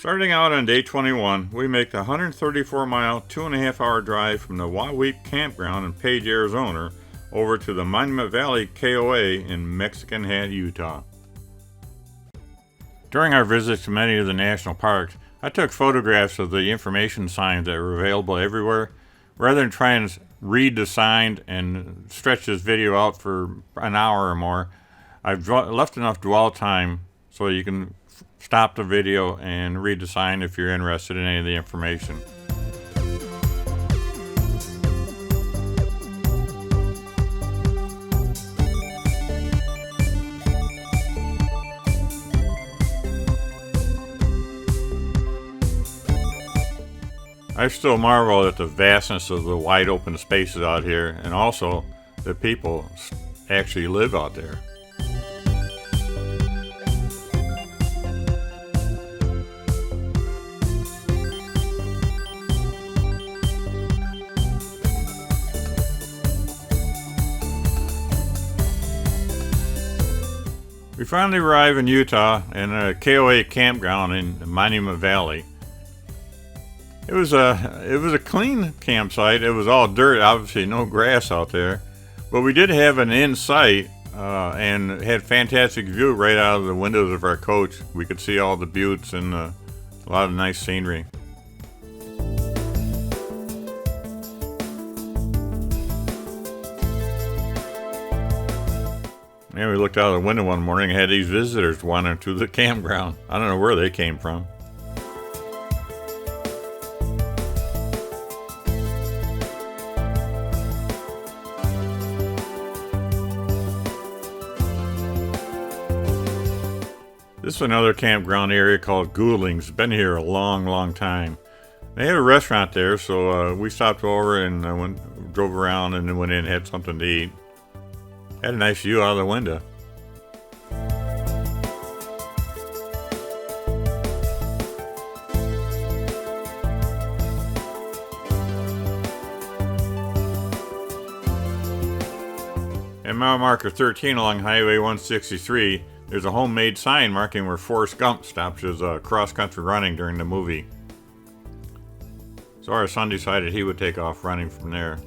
Starting out on day 21, we make the 134-mile, 2.5-hour drive from the Koa Campground in Page, Arizona, over to the Monument Valley Koa in Mexican Hat, Utah. During our visits to many of the national parks, I took photographs of the information signs that were available everywhere. Rather than try and read the sign and stretch this video out for an hour or more, I've left enough dwell time so you can stop the video and read the sign if you're interested in any of the information. I still marvel at the vastness of the wide open spaces out here, and also that people actually live out there. We finally arrive in Utah in a Koa Campground in Monument Valley. It was a clean campsite. It was all dirt, obviously no grass out there, but we did have an in sight and had fantastic view right out of the windows of our coach. We could see all the buttes and a lot of nice scenery. And we looked out of the window one morning and had these visitors wandering through the campground. I don't know where they came from. This is another campground area called Goulding's. Been here a long time. They had a restaurant there, so we stopped over and drove around and then went in and had something to eat. Had a nice view out of the window. At mile marker 13 along Highway 163, there's a homemade sign marking where Forrest Gump stops his cross-country running during the movie. So our son decided he would take off running from there.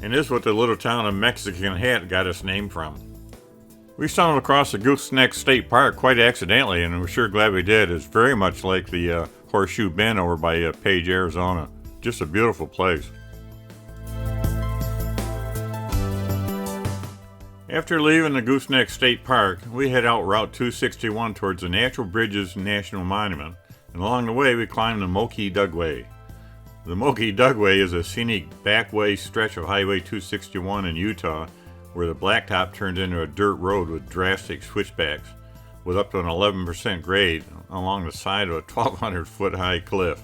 And this is what the little town of Mexican Hat got its name from. We stumbled across the Gooseneck State Park quite accidentally, and we're sure glad we did. It's very much like the Horseshoe Bend over by Page, Arizona. Just a beautiful place. After leaving the Gooseneck State Park, we head out Route 261 towards the Natural Bridges National Monument, and along the way we climb the Mogee Dugway. The Mogee Dugway is a scenic backway stretch of Highway 261 in Utah where the blacktop turns into a dirt road with drastic switchbacks with up to an 11% grade along the side of a 1,200-foot high cliff.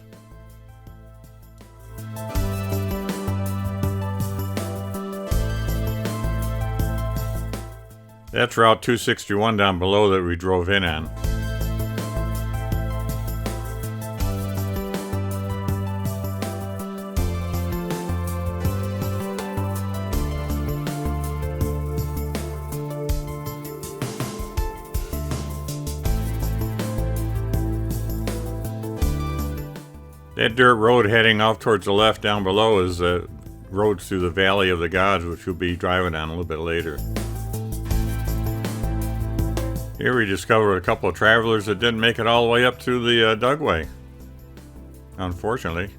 That's Route 261 down below that we drove in on. That dirt road heading off towards the left down below is the road through the Valley of the Gods, which we'll be driving on a little bit later. Here we discovered a couple of travelers that didn't make it all the way up to the Dugway, unfortunately.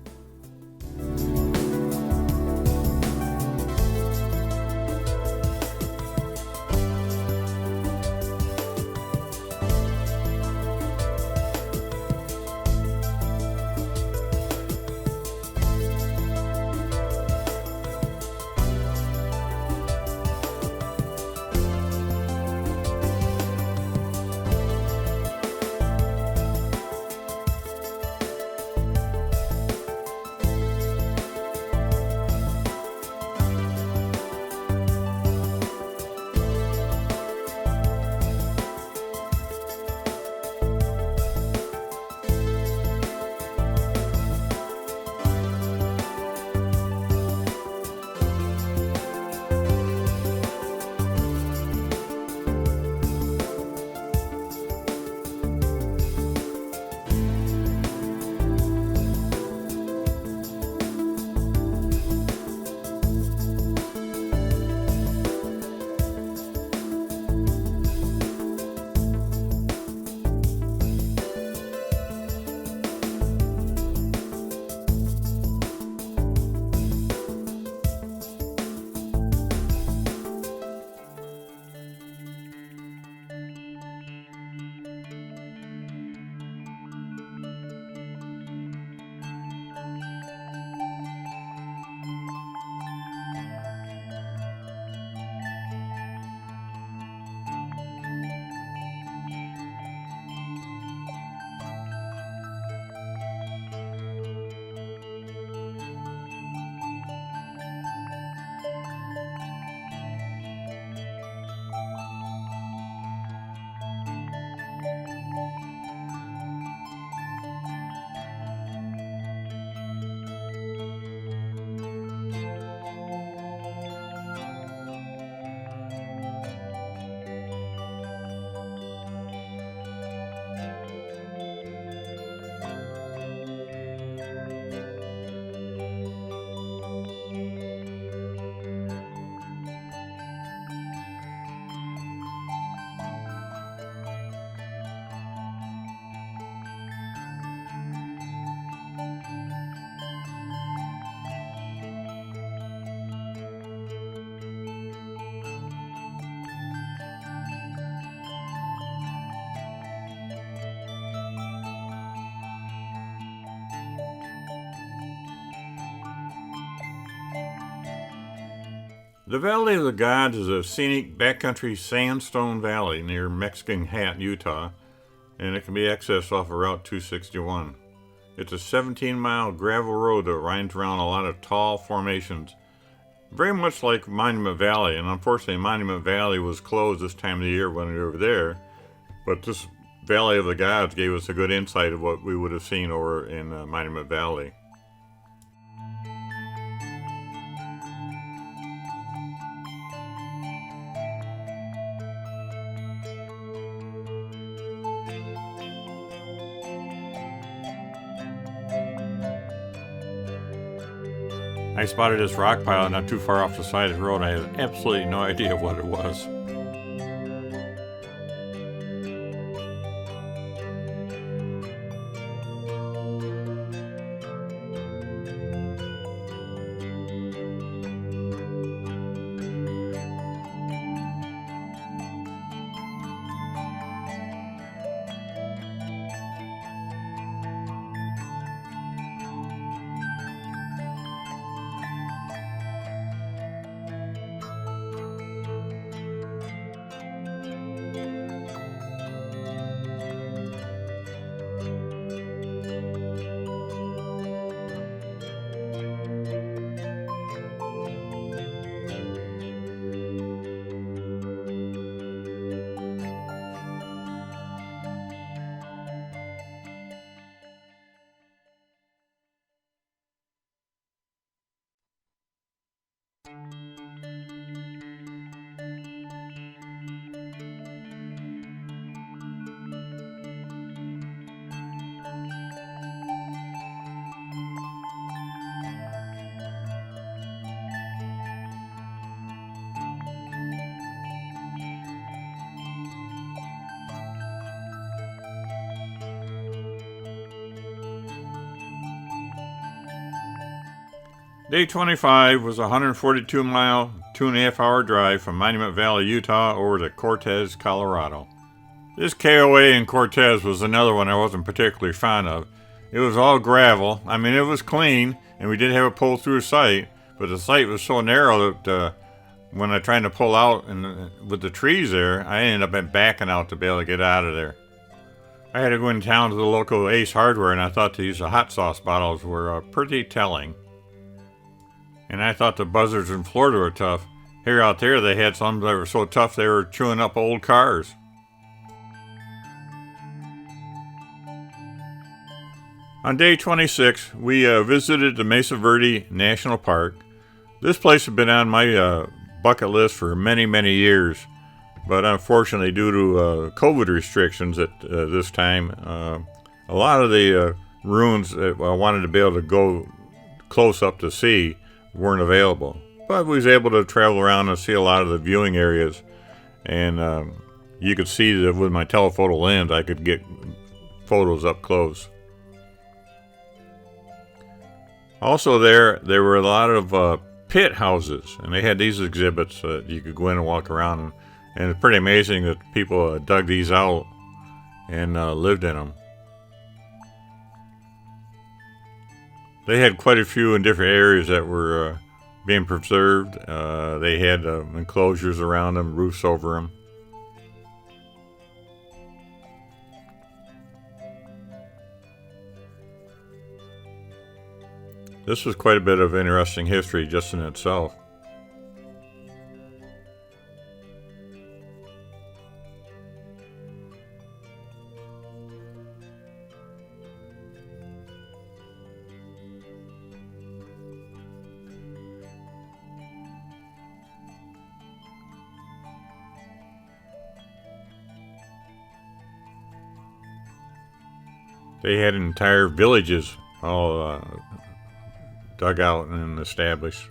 The Valley of the Gods is a scenic backcountry sandstone valley near Mexican Hat, Utah, and it can be accessed off of Route 261. It's a 17-mile gravel road that winds around a lot of tall formations, very much like Monument Valley, and unfortunately Monument Valley was closed this time of the year when we were over there, but this Valley of the Gods gave us a good insight of what we would have seen over in Monument Valley. I spotted this rock pile not too far off the side of the road. I had absolutely no idea what it was. Day 25 was a 142-mile, 2.5-hour drive from Monument Valley, Utah over to Cortez, Colorado. This KOA in Cortez was another one I wasn't particularly fond of. It was all gravel. I mean, it was clean, and we did have a pull-through site, but the site was so narrow that when I tried to pull out with the trees there, I ended up backing out to be able to get out of there. I had to go in town to the local Ace Hardware, and I thought these hot sauce bottles were pretty telling. And I thought the buzzards in Florida were tough. Here out there, they had some that were so tough they were chewing up old cars. On day 26, we visited the Mesa Verde National Park. This place had been on my bucket list for many, many years, but unfortunately, due to COVID restrictions at this time, a lot of the ruins that I wanted to be able to go close up to see weren't available. But we was able to travel around and see a lot of the viewing areas, and you could see that with my telephoto lens, I could get photos up close. Also there were a lot of pit houses, and they had these exhibits that you could go in and walk around, and it's pretty amazing that people dug these out and lived in them. They had quite a few in different areas that were being preserved. They had enclosures around them, roofs over them. This was quite a bit of interesting history just in itself. They had entire villages all dug out and established.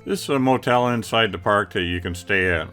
This is a motel inside the park that you can stay at.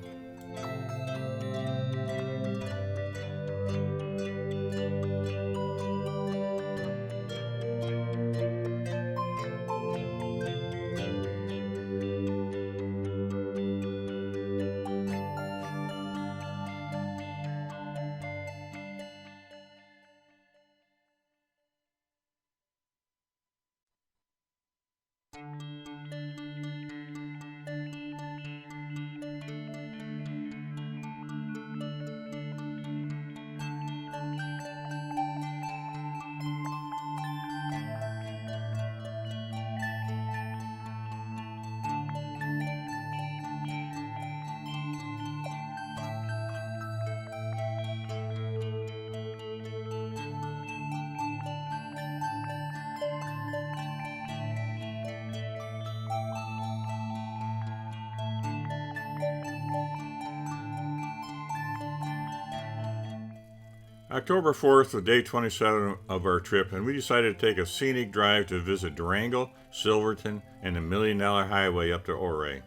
October 4th was day 27 of our trip, and we decided to take a scenic drive to visit Durango, Silverton, and the $1 Million Highway up to Ouray.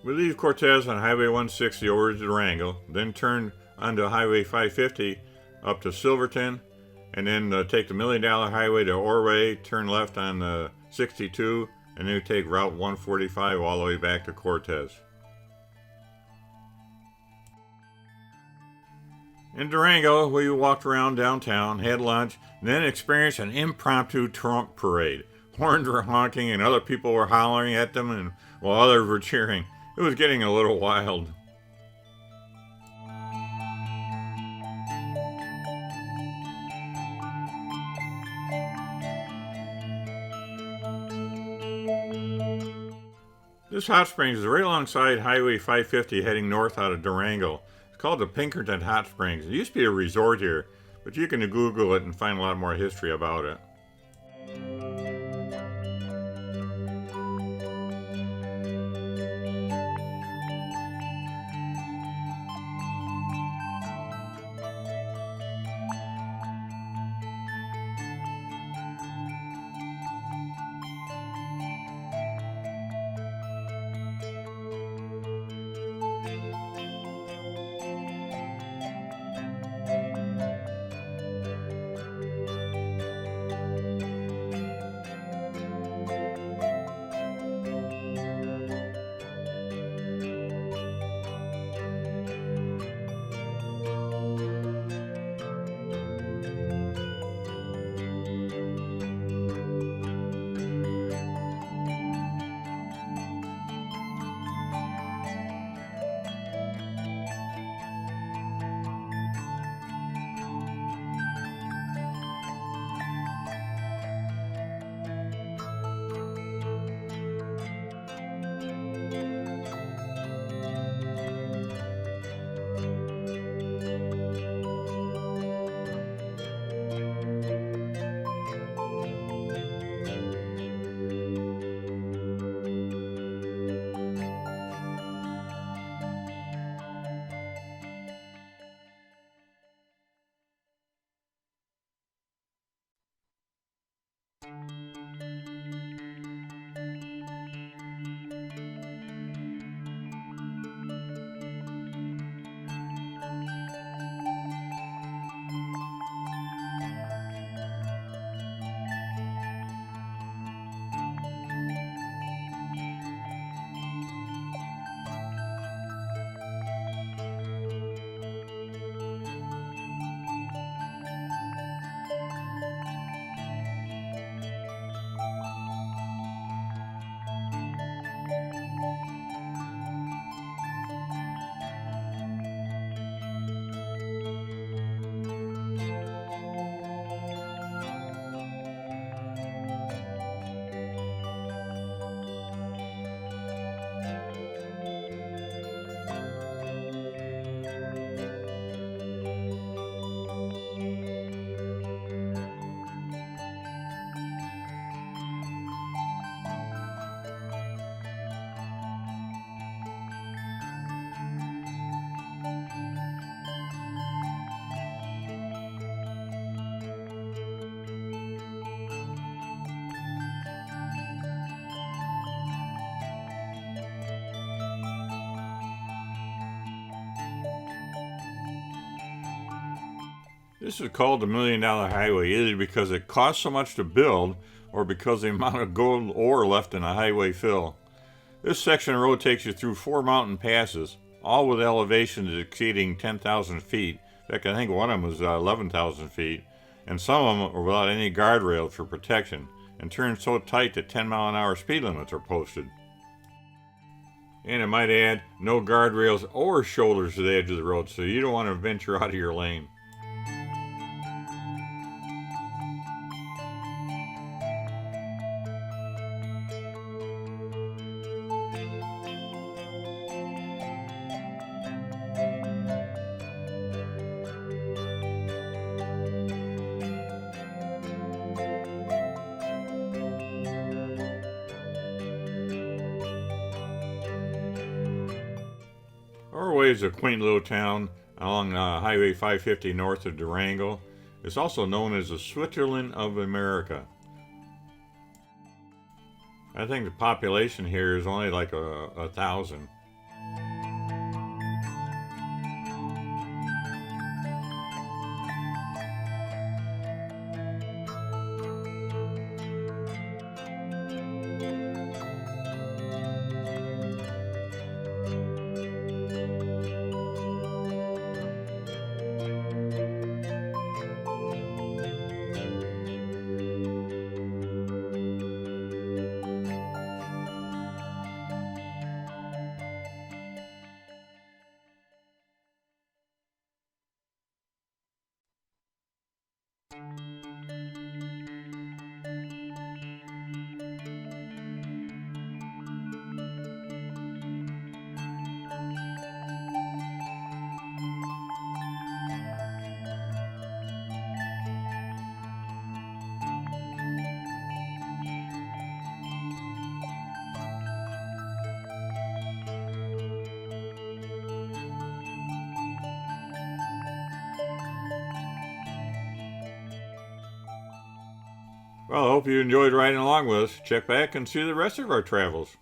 We leave Cortez on Highway 160 over to Durango, then turn onto Highway 550 up to Silverton, and then take the $1 Million Highway to Ouray, turn left on the 62, and then take Route 145 all the way back to Cortez. In Durango, we walked around downtown, had lunch, and then experienced an impromptu trunk parade. Horns were honking and other people were hollering at them, and while others were cheering. It was getting a little wild. This hot springs is right alongside Highway 550 heading north out of Durango. It's called the Pinkerton Hot Springs. It used to be a resort here, but you can Google it and find a lot more history about it. This is called the $1,000,000 highway either because it costs so much to build or because the amount of gold ore left in the highway fill. This section of road takes you through 4 mountain passes, all with elevations exceeding 10,000 feet. In fact, I think one of them was 11,000 feet, and some of them are without any guardrails for protection, and turned so tight that 10-mile-an-hour speed limits are posted. And I might add, no guardrails or shoulders to the edge of the road, so you don't want to venture out of your lane. Ouray is a quaint little town along Highway 550 north of Durango. It's also known as the Switzerland of America. I think the population here is only like 1,000. Well, I hope you enjoyed riding along with us. Check back and see the rest of our travels.